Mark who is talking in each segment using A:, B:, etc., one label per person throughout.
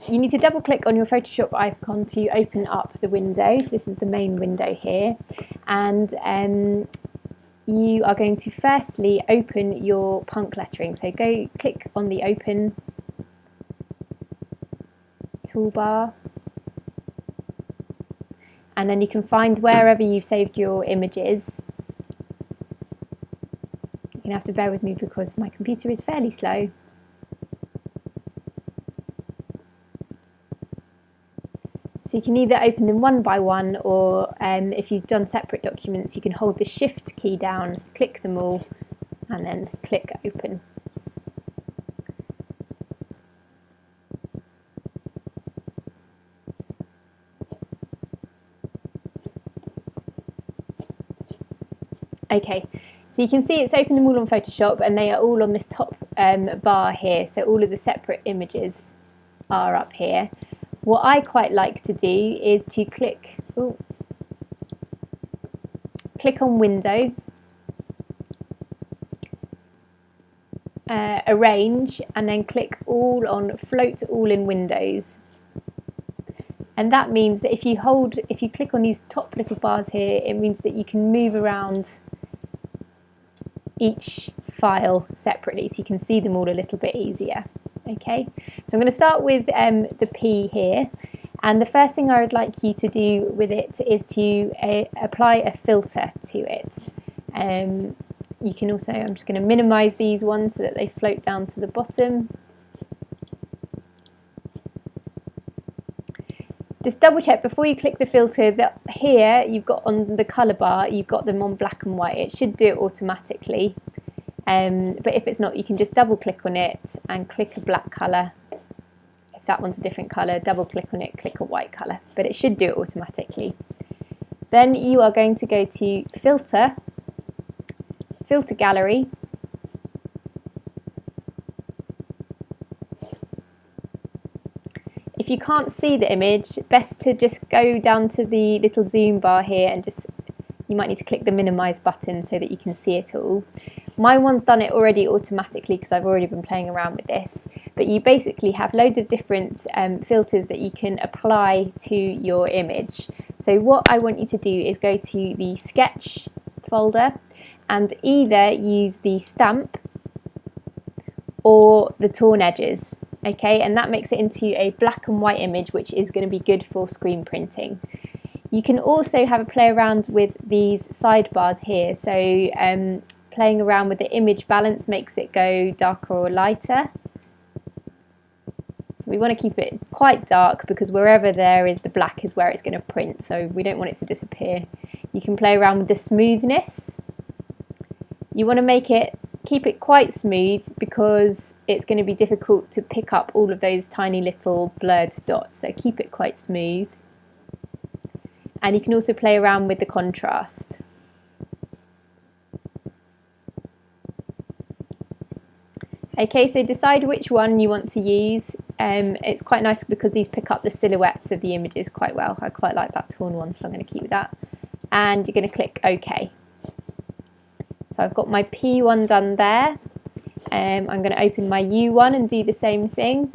A: you need to double click on your Photoshop icon to open up the window. So this is the main window here, and you are going to firstly open your Punk lettering. So go click on the open toolbar, and then you can find wherever you've saved your images. You're going to have to bear with me because my computer is fairly slow. So you can either open them one by one, or if you've done separate documents, you can hold the Shift key down, click them all, and then click open. Okay, so you can see it's opened them all on Photoshop, and they are all on this top bar here. So all of the separate images are up here. What I quite like to do is to click on Window, Arrange, and then click all on Float All in Windows. And that means that if you click on these top little bars here, it means that you can move around each file separately, so you can see them all a little bit easier. Okay, so I'm going to start with the P here, and the first thing I would like you to do with it is to apply a filter to it. You can also, I'm just going to minimize these ones so that they float down to the bottom. Just double check before you click the filter that here you've got on the colour bar, you've got them on black and white. It should do it automatically. But if it's not, you can just double click on it and click a black colour. If that one's a different colour, double click on it, click a white colour, but it should do it automatically. Then you are going to go to Filter, Filter Gallery, if you can't see the image, best to just go down to the little zoom bar here and you might need to click the minimize button so that you can see it all. My one's done it already automatically because I've already been playing around with this, but you basically have loads of different filters that you can apply to your image. So what I want you to do is go to the Sketch folder and either use the stamp or the torn edges. Okay, and that makes it into a black and white image, which is going to be good for screen printing. You can also have a play around with these sidebars here. So playing around with the image balance makes it go darker or lighter. So we want to keep it quite dark because wherever there is the black is where it's going to print. So we don't want it to disappear. You can play around with the smoothness. You want to keep it quite smooth because it's going to be difficult to pick up all of those tiny little blurred dots, so keep it quite smooth. And you can also play around with the contrast. Okay, so decide which one you want to use. It's quite nice because these pick up the silhouettes of the images quite well. I quite like that torn one, so I'm going to keep that. And you're going to click OK. So I've got my P1 done there. I'm going to open my U1 and do the same thing.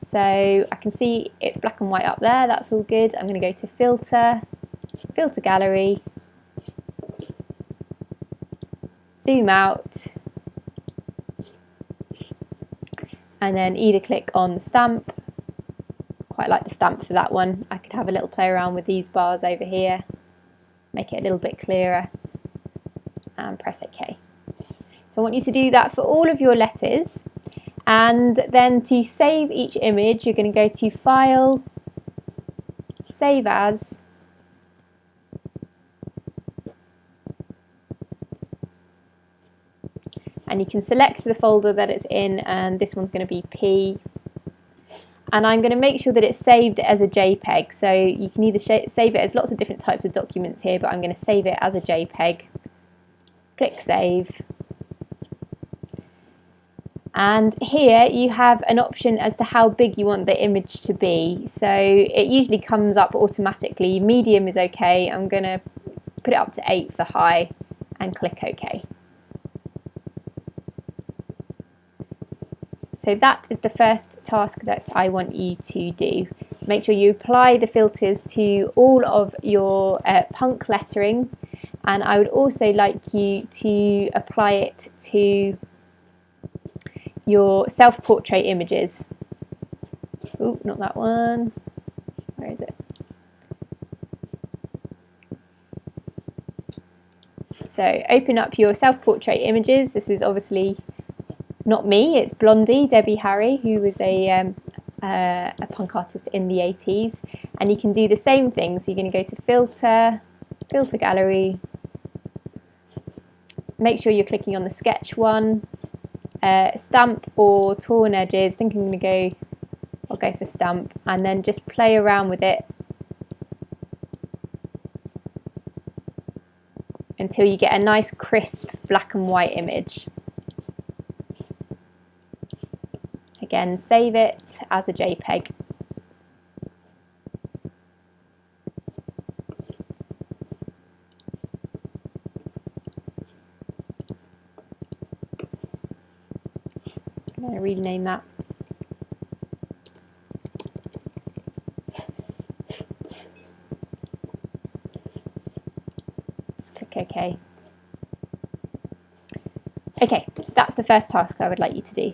A: So I can see it's black and white up there, that's all good. I'm going to go to Filter, Filter Gallery, zoom out, and then either click on the stamp. Quite like the stamp for that one. I could have a little play around with these bars over here, make it a little bit clearer, and press OK. So I want you to do that for all of your letters, and then to save each image you're going to go to File, Save As, and you can select the folder that it's in, and this one's going to be P, and I'm going to make sure that it's saved as a JPEG. So you can either save it as lots of different types of documents here, but I'm going to save it as a JPEG. Click Save. And here you have an option as to how big you want the image to be. So it usually comes up automatically. Medium is okay. I'm going to put it up to 8 for high and click OK. So So that is the first task that I want you to do. Make sure you apply the filters to all of your punk lettering, and I would also like you to apply it to your self-portrait images. Oh, not that one. Where is it? So open up your self-portrait images. This is obviously not me, it's Blondie, Debbie Harry, who was a punk artist in the 80s. And you can do the same thing. So you're going to go to Filter, Filter Gallery. Make sure you're clicking on the sketch one. Stamp or torn edges. I think I'm going to I'll go for stamp. And then just play around with it until you get a nice crisp black and white image. Again, save it as a JPEG. I'm going to rename that. Just click OK. Okay, so that's the first task I would like you to do.